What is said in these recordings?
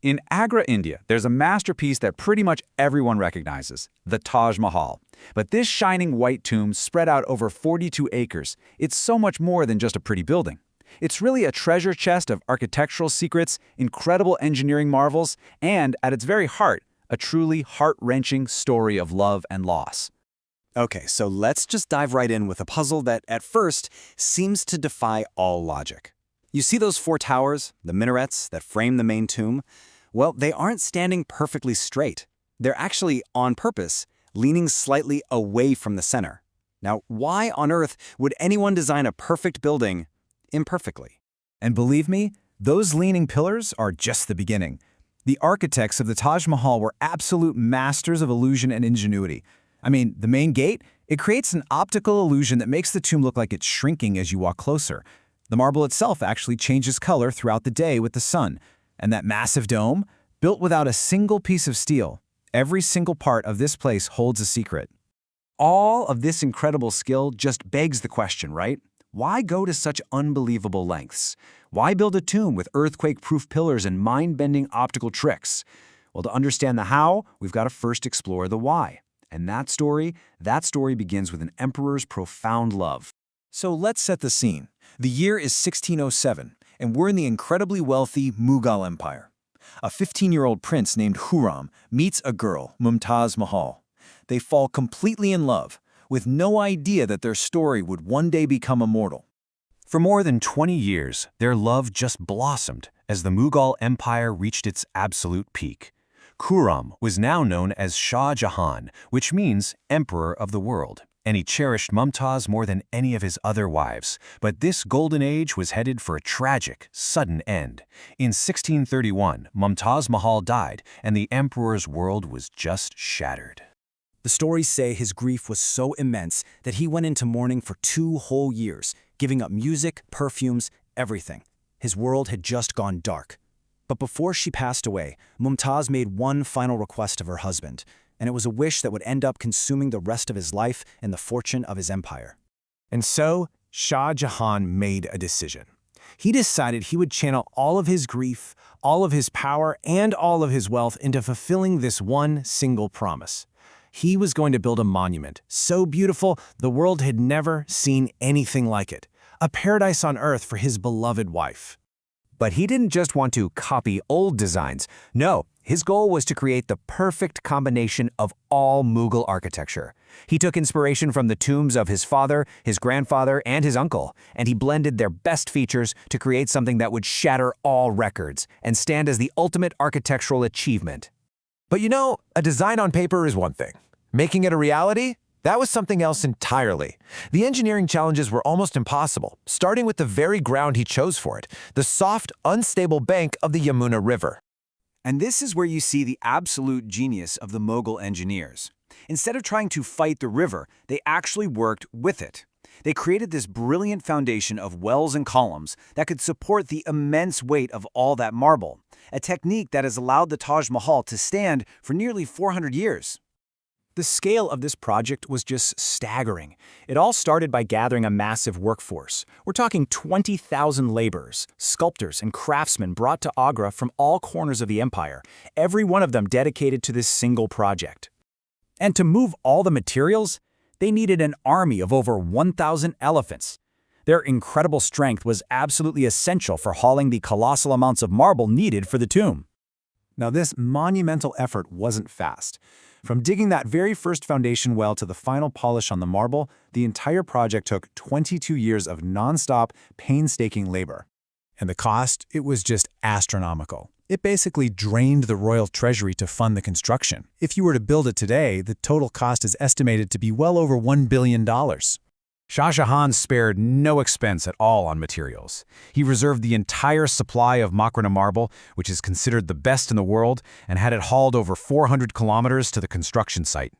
In Agra, India, there's a masterpiece that pretty much everyone recognizes, the Taj Mahal. But this shining white tomb spread out over 42 acres. It's so much more than just a pretty building. It's really a treasure chest of architectural secrets, incredible engineering marvels, and, at its very heart, a truly heart-wrenching story of love and loss. Okay, so let's just dive right in with a puzzle that, at first, seems to defy all logic. You see those four towers, the minarets that frame the main tomb? Well, they aren't standing perfectly straight. They're actually, on purpose, leaning slightly away from the center. Now, why on earth would anyone design a perfect building imperfectly? And believe me, those leaning pillars are just the beginning. The architects of the Taj Mahal were absolute masters of illusion and ingenuity. I mean, the main gate, it creates an optical illusion that makes the tomb look like it's shrinking as you walk closer. The marble itself actually changes color throughout the day with the sun. And that massive dome, built without a single piece of steel, every single part of this place holds a secret. All of this incredible skill just begs the question, right? Why go to such unbelievable lengths? Why build a tomb with earthquake-proof pillars and mind-bending optical tricks? Well, to understand the how, we've got to first explore the why. And that story begins with an emperor's profound love. So let's set the scene. The year is 1607, and we're in the incredibly wealthy Mughal Empire. A 15-year-old prince named Khurram meets a girl, Mumtaz Mahal. They fall completely in love, with no idea that their story would one day become immortal. For more than 20 years, their love just blossomed as the Mughal Empire reached its absolute peak. Khurram was now known as Shah Jahan, which means Emperor of the World, and he cherished Mumtaz more than any of his other wives. But this golden age was headed for a tragic, sudden end. In 1631, Mumtaz Mahal died, and the emperor's world was just shattered. The stories say his grief was so immense that he went into mourning for 2 whole years, giving up music, perfumes, everything. His world had just gone dark. But before she passed away, Mumtaz made one final request of her husband, and it was a wish that would end up consuming the rest of his life and the fortune of his empire. And so, Shah Jahan made a decision. He decided he would channel all of his grief, all of his power, and all of his wealth into fulfilling this one single promise. He was going to build a monument so beautiful the world had never seen anything like it, a paradise on earth for his beloved wife. But he didn't just want to copy old designs. No, his goal was to create the perfect combination of all Mughal architecture. He took inspiration from the tombs of his father, his grandfather, and his uncle, and he blended their best features to create something that would shatter all records and stand as the ultimate architectural achievement. But you know, a design on paper is one thing. Making it a reality? That was something else entirely. The engineering challenges were almost impossible, starting with the very ground he chose for it, the soft, unstable bank of the Yamuna River. And this is where you see the absolute genius of the Mughal engineers. Instead of trying to fight the river, they actually worked with it. They created this brilliant foundation of wells and columns that could support the immense weight of all that marble, a technique that has allowed the Taj Mahal to stand for nearly 400 years. The scale of this project was just staggering. It all started by gathering a massive workforce. We're talking 20,000 laborers, sculptors, and craftsmen brought to Agra from all corners of the empire, every one of them dedicated to this single project. And to move all the materials, they needed an army of over 1,000 elephants. Their incredible strength was absolutely essential for hauling the colossal amounts of marble needed for the tomb. Now, this monumental effort wasn't fast. From digging that very first foundation well to the final polish on the marble, the entire project took 22 years of non-stop, painstaking labor. And the cost, it was just astronomical. It basically drained the royal treasury to fund the construction. If you were to build it today, the total cost is estimated to be well over $1 billion. Shah Jahan spared no expense at all on materials. He reserved the entire supply of Makrana marble, which is considered the best in the world, and had it hauled over 400 kilometers to the construction site.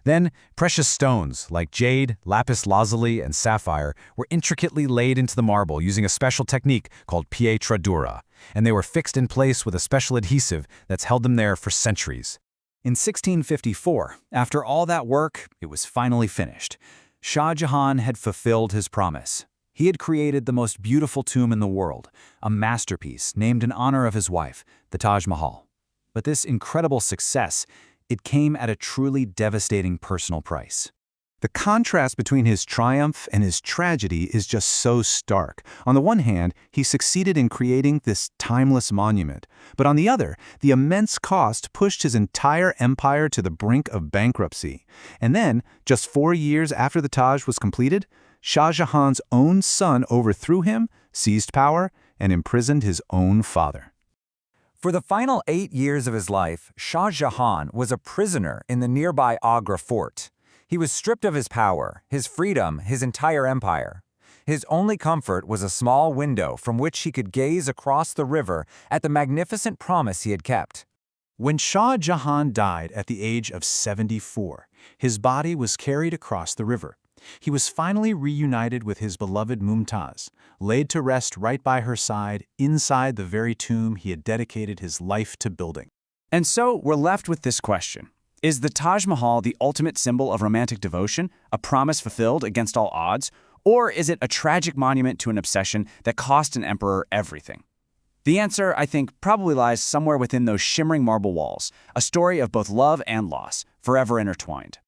Then, precious stones like jade, lapis lazuli, and sapphire were intricately laid into the marble using a special technique called pietra dura, and they were fixed in place with a special adhesive that's held them there for centuries. In 1654, after all that work, it was finally finished. Shah Jahan had fulfilled his promise. He had created the most beautiful tomb in the world, a masterpiece named in honor of his wife, the Taj Mahal. But this incredible success, it came at a truly devastating personal price. The contrast between his triumph and his tragedy is just so stark. On the one hand, he succeeded in creating this timeless monument, but on the other, the immense cost pushed his entire empire to the brink of bankruptcy. And then, just 4 years after the Taj was completed, Shah Jahan's own son overthrew him, seized power, and imprisoned his own father. For the final 8 years of his life, Shah Jahan was a prisoner in the nearby Agra fort. He was stripped of his power, his freedom, his entire empire. His only comfort was a small window from which he could gaze across the river at the magnificent promise he had kept. When Shah Jahan died at the age of 74, his body was carried across the river. He was finally reunited with his beloved Mumtaz, laid to rest right by her side inside the very tomb he had dedicated his life to building. And so we're left with this question. Is the Taj Mahal the ultimate symbol of romantic devotion, a promise fulfilled against all odds, or is it a tragic monument to an obsession that cost an emperor everything? The answer, I think, probably lies somewhere within those shimmering marble walls, a story of both love and loss, forever intertwined.